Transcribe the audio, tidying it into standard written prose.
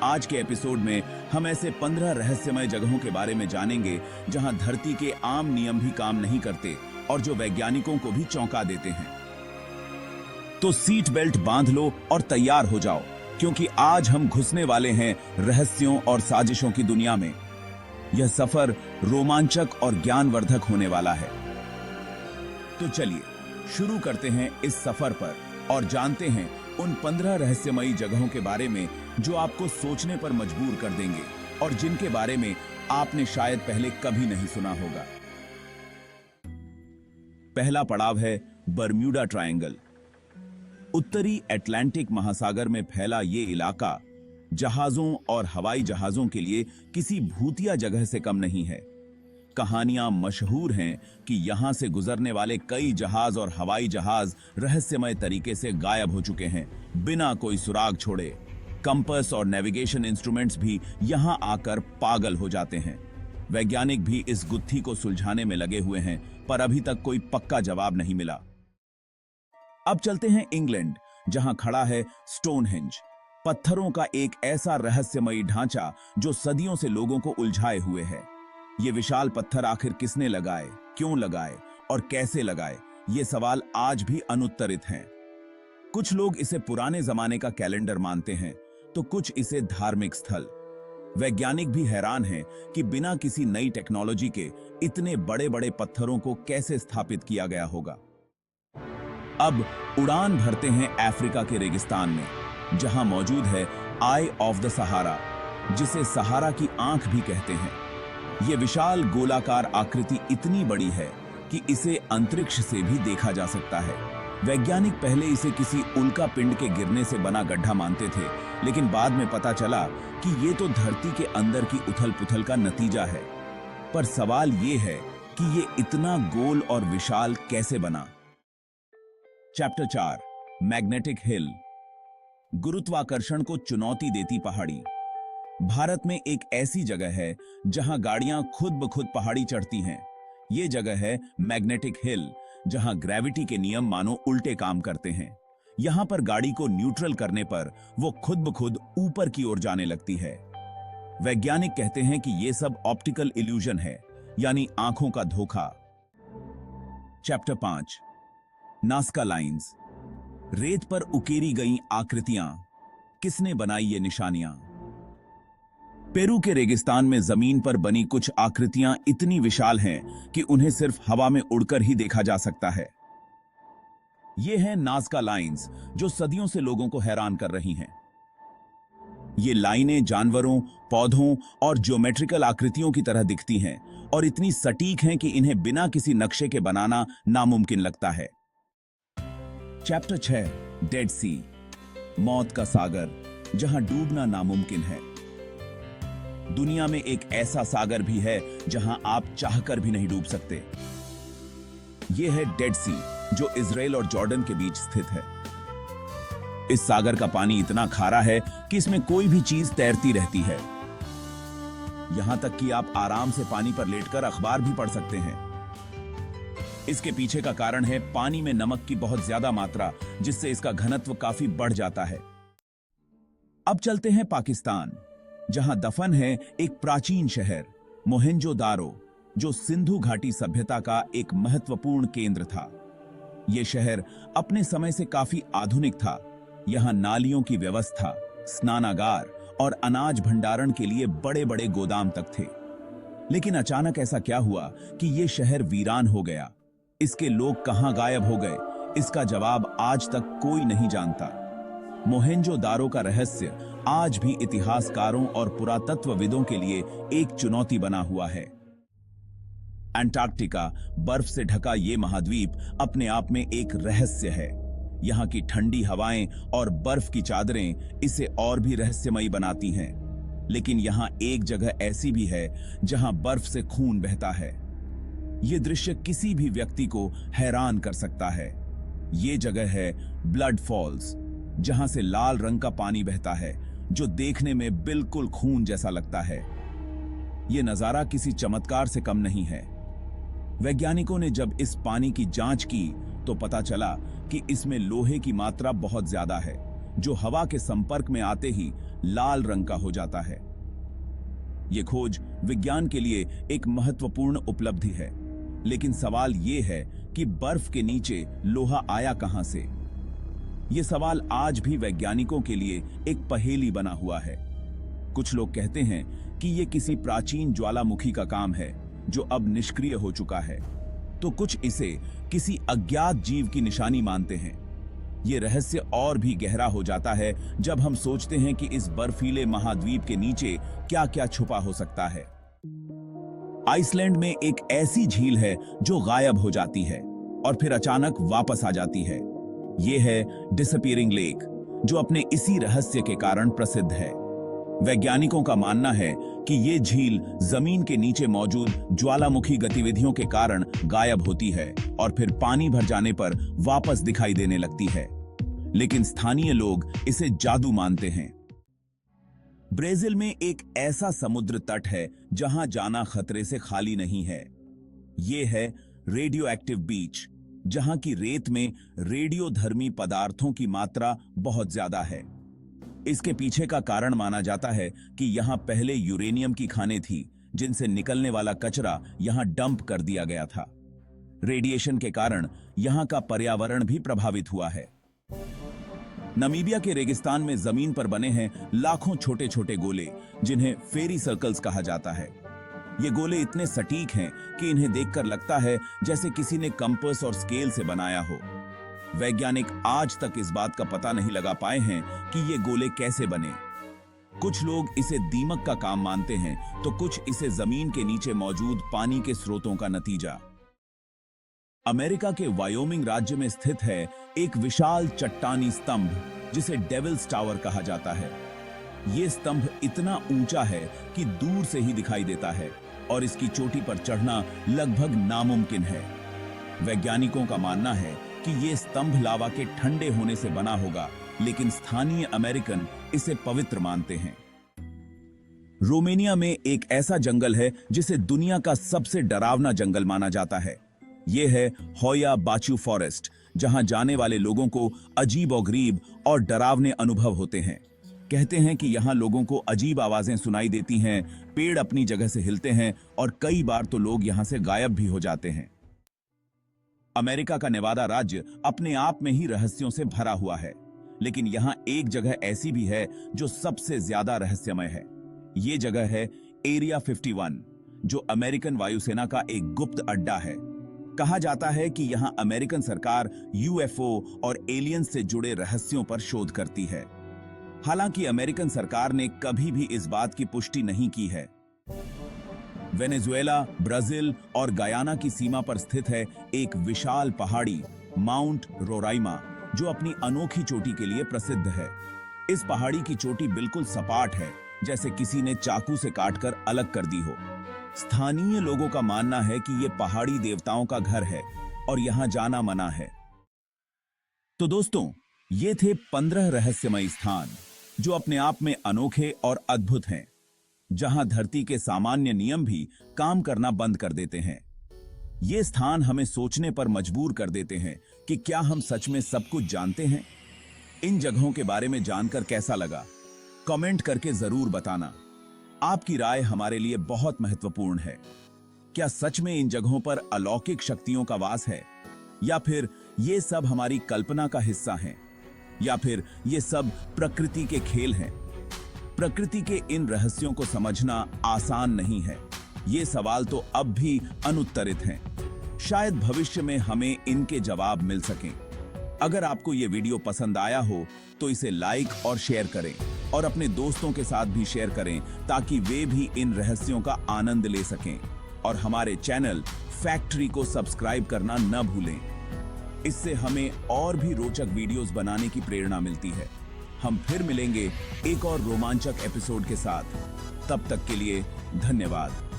आज के एपिसोड में हम ऐसे 15 रहस्यमय जगहों के बारे में जानेंगे जहां धरती के आम नियम भी काम नहीं करते और जो वैज्ञानिकों को भी चौंका देते हैं। तो सीट बेल्ट बांध लो और तैयार हो जाओ, क्योंकि आज हम घुसने वाले हैं रहस्यों और साजिशों की दुनिया में। यह सफर रोमांचक और ज्ञानवर्धक होने वाला है। तो चलिए शुरू करते हैं इस सफर पर और जानते हैं उन 15 रहस्यमयी जगहों के बारे में जो आपको सोचने पर मजबूर कर देंगे और जिनके बारे में आपने शायद पहले कभी नहीं सुना होगा। पहला पड़ाव है बरम्यूडा ट्रायंगल। उत्तरी अटलांटिक महासागर में फैला ये इलाका जहाजों और हवाई जहाजों के लिए किसी भूतिया जगह से कम नहीं है। कहानियां मशहूर हैं कि यहां से गुजरने वाले कई जहाज और हवाई जहाज रहस्यमय तरीके से गायब हो चुके हैं, बिना कोई सुराग छोड़े। कंपास और नेविगेशन इंस्ट्रूमेंट्स भी यहां आकर पागल हो जाते हैं। वैज्ञानिक भी इस गुत्थी को सुलझाने में लगे हुए हैं, पर अभी तक कोई पक्का जवाब नहीं मिला। अब चलते हैं इंग्लैंड, जहां खड़ा है स्टोनहेंज, पत्थरों का एक ऐसा रहस्यमयी ढांचा जो सदियों से लोगों को उलझाए हुए है। ये विशाल पत्थर आखिर किसने लगाए, क्यों लगाए और कैसे लगाए, ये सवाल आज भी अनुत्तरित हैं। कुछ लोग इसे पुराने जमाने का कैलेंडर मानते हैं, तो कुछ इसे धार्मिक स्थल। वैज्ञानिक भी हैरान हैं कि बिना किसी नई टेक्नोलॉजी के इतने बड़े बड़े पत्थरों को कैसे स्थापित किया गया होगा। अब उड़ान भरते हैं अफ्रीका के रेगिस्तान में, जहां मौजूद है आई ऑफ द सहारा, जिसे सहारा की आंख भी कहते हैं। यह विशाल गोलाकार आकृति इतनी बड़ी है कि इसे अंतरिक्ष से भी देखा जा सकता है। वैज्ञानिक पहले इसे किसी उल्का पिंड के गिरने से बना गड्ढा मानते थे, लेकिन बाद में पता चला कि यह तो धरती के अंदर की उथल-पुथल का नतीजा है। पर सवाल यह है कि यह इतना गोल और विशाल कैसे बना। Chapter 4, magnetic hill. गुरुत्वाकर्षण को चुनौती देती पहाड़ी। भारत में एक ऐसी जगह है जहां गाड़ियां खुद ब खुद पहाड़ी चढ़ती हैं। यह जगह है मैग्नेटिक हिल, जहां ग्रेविटी के नियम मानो उल्टे काम करते हैं। यहां पर गाड़ी को न्यूट्रल करने पर वो खुद ब खुद ऊपर की ओर जाने लगती है। वैज्ञानिक कहते हैं कि यह सब ऑप्टिकल इल्यूजन है, यानी आंखों का धोखा। Chapter 5, Nazca lines. रेत पर उकेरी गई आकृतियां, किसने बनाई ये निशानियां? पेरू के रेगिस्तान में जमीन पर बनी कुछ आकृतियां इतनी विशाल हैं कि उन्हें सिर्फ हवा में उड़कर ही देखा जा सकता है। ये हैं नाज़का लाइंस, जो सदियों से लोगों को हैरान कर रही हैं। ये लाइनें जानवरों, पौधों और ज्योमेट्रिकल आकृतियों की तरह दिखती हैं और इतनी सटीक हैं कि इन्हें बिना किसी नक्शे के बनाना नामुमकिन लगता है। चैप्टर 6, डेड सी। मौत का सागर, जहां डूबना नामुमकिन है। दुनिया में एक ऐसा सागर भी है जहां आप चाहकर भी नहीं डूब सकते। यह है डेड सी, जो इजराइल और जॉर्डन के बीच स्थित है। इस सागर का पानी इतना खारा है कि इसमें कोई भी चीज तैरती रहती है। यहां तक कि आप आराम से पानी पर लेटकर अखबार भी पढ़ सकते हैं। इसके पीछे का कारण है पानी में नमक की बहुत ज्यादा मात्रा, जिससे इसका घनत्व काफी बढ़ जाता है। अब चलते हैं पाकिस्तान, जहां दफन है एक प्राचीन शहर मोहेंजोदारो, जो सिंधु घाटी सभ्यता का एक महत्वपूर्ण केंद्र था। यह शहर अपने समय से काफी आधुनिक था। यहां नालियों की व्यवस्था, स्नानागार और अनाज भंडारण के लिए बड़े बड़े गोदाम तक थे। लेकिन अचानक ऐसा क्या हुआ कि यह शहर वीरान हो गया? इसके लोग कहां गायब हो गए, इसका जवाब आज तक कोई नहीं जानता। मोहेंजोदारो का रहस्य आज भी इतिहासकारों और पुरातत्वविदों के लिए एक चुनौती बना हुआ है। अंटार्कटिका, बर्फ से ढका ये महाद्वीप अपने आप में एक रहस्य है। यहाँ की ठंडी हवाएं और बर्फ की चादरें इसे और भी रहस्यमयी बनाती हैं। लेकिन यहाँ एक जगह ऐसी भी है जहाँ बर्फ से खून बहता है। ये दृश्य किसी भी व्यक्ति को हैरान कर सकता है। ये जगह है ब्लड फॉल्स, जहां से लाल रंग का पानी बहता है, जो देखने में बिल्कुल खून जैसा लगता है। यह नजारा किसी चमत्कार से कम नहीं है। वैज्ञानिकों ने जब इस पानी की जांच की तो पता चला कि इसमें लोहे की मात्रा बहुत ज्यादा है, जो हवा के संपर्क में आते ही लाल रंग का हो जाता है। ये खोज विज्ञान के लिए एक महत्वपूर्ण उपलब्धि है, लेकिन सवाल ये है कि बर्फ के नीचे लोहा आया कहां से? ये सवाल आज भी वैज्ञानिकों के लिए एक पहेली बना हुआ है। कुछ लोग कहते हैं कि ये किसी प्राचीन ज्वालामुखी का काम है जो अब निष्क्रिय हो चुका है, तो कुछ इसे किसी अज्ञात जीव की निशानी मानते हैं। ये रहस्य और भी गहरा हो जाता है जब हम सोचते हैं कि इस बर्फीले महाद्वीप के नीचे क्या क्या छुपा हो सकता है। आइसलैंड में एक ऐसी झील है जो गायब हो जाती है और फिर अचानक वापस आ जाती है। ये है डिसअपीयरिंग लेक, जो अपने इसी रहस्य के कारण प्रसिद्ध है। वैज्ञानिकों का मानना है कि ये झील जमीन के नीचे मौजूद ज्वालामुखी गतिविधियों के कारण गायब होती है और फिर पानी भर जाने पर वापस दिखाई देने लगती है, लेकिन स्थानीय लोग इसे जादू मानते हैं। ब्राजील में एक ऐसा समुद्र तट है जहां जाना खतरे से खाली नहीं है। ये है रेडियो एक्टिव बीच, जहां की रेत में रेडियोधर्मी पदार्थों की मात्रा बहुत ज्यादा है। इसके पीछे का कारण माना जाता है कि यहां पहले यूरेनियम की खानें थी, जिनसे निकलने वाला कचरा यहां डंप कर दिया गया था। रेडिएशन के कारण यहां का पर्यावरण भी प्रभावित हुआ है। नामीबिया के रेगिस्तान में जमीन पर बने हैं लाखों छोटे छोटे गोले, जिन्हें फेरी सर्कल्स कहा जाता है। ये गोले इतने सटीक हैं कि इन्हें देखकर लगता है जैसे किसी ने कंपास और स्केल से बनाया हो। वैज्ञानिक आज तक इस बात का पता नहीं लगा पाए हैं कि ये गोले कैसे बने। कुछ लोग इसे दीमक का काम मानते हैं, तो कुछ इसे जमीन के नीचे मौजूद पानी के स्रोतों का नतीजा। अमेरिका के वायोमिंग राज्य में स्थित है एक विशाल चट्टानी स्तंभ, जिसे डेविल्स टावर कहा जाता है। यह स्तंभ इतना ऊंचा है कि दूर से ही दिखाई देता है और इसकी चोटी पर चढ़ना लगभग नामुमकिन है। वैज्ञानिकों का मानना है कि यह स्तंभ लावा के ठंडे होने से बना होगा, लेकिन स्थानीय अमेरिकन इसे पवित्र मानते हैं। रोमानिया में एक ऐसा जंगल है जिसे दुनिया का सबसे डरावना जंगल माना जाता है। यह है होया बाचू फॉरेस्ट, जहां जाने वाले लोगों को अजीबोगरीब और डरावने अनुभव होते हैं। कहते हैं कि यहां लोगों को अजीब आवाजें सुनाई देती हैं, पेड़ अपनी जगह से हिलते हैं और कई बार तो लोग यहां से गायब भी हो जाते हैं। अमेरिका का नेवादा राज्य अपने आप में ही रहस्यों से भरा हुआ है, लेकिन यहां एक जगह ऐसी भी है जो सबसे ज्यादा रहस्यमय है। यह जगह है एरिया 51, जो अमेरिकन वायुसेना का एक गुप्त अड्डा है। कहा जाता है कि यहां अमेरिकन सरकार यूएफओ और एलियंस से जुड़े रहस्यों पर शोध करती है। हालांकि अमेरिकन सरकार ने कभी भी इस बात की पुष्टि नहीं की है। वेनेजुएला, ब्राजील और गयाना की सीमा पर स्थित है एक विशाल पहाड़ी माउंट रोराइमा, जो अपनी अनोखी चोटी के लिए प्रसिद्ध है। इस पहाड़ी की चोटी बिल्कुल सपाट है, जैसे किसी ने चाकू से काटकर अलग कर दी हो। स्थानीय लोगों का मानना है कि यह पहाड़ी देवताओं का घर है और यहां जाना मना है। तो दोस्तों, ये थे 15 रहस्यमय स्थान जो अपने आप में अनोखे और अद्भुत हैं, जहां धरती के सामान्य नियम भी काम करना बंद कर देते हैं। ये स्थान हमें सोचने पर मजबूर कर देते हैं कि क्या हम सच में सब कुछ जानते हैं। इन जगहों के बारे में जानकर कैसा लगा, कमेंट करके जरूर बताना। आपकी राय हमारे लिए बहुत महत्वपूर्ण है। क्या सच में इन जगहों पर अलौकिक शक्तियों का वास है, या फिर ये सब हमारी कल्पना का हिस्सा हैं, या फिर ये सब प्रकृति के खेल हैं? प्रकृति के इन रहस्यों को समझना आसान नहीं है। ये सवाल तो अब भी अनुत्तरित हैं। शायद भविष्य में हमें इनके जवाब मिल सकें। अगर आपको ये वीडियो पसंद आया हो तो इसे लाइक और शेयर करें, और अपने दोस्तों के साथ भी शेयर करें, ताकि वे भी इन रहस्यों का आनंद ले सकें। और हमारे चैनल फैक्ट्री को सब्सक्राइब करना न भूलें। इससे हमें और भी रोचक वीडियोस बनाने की प्रेरणा मिलती है। हम फिर मिलेंगे एक और रोमांचक एपिसोड के साथ। तब तक के लिए धन्यवाद।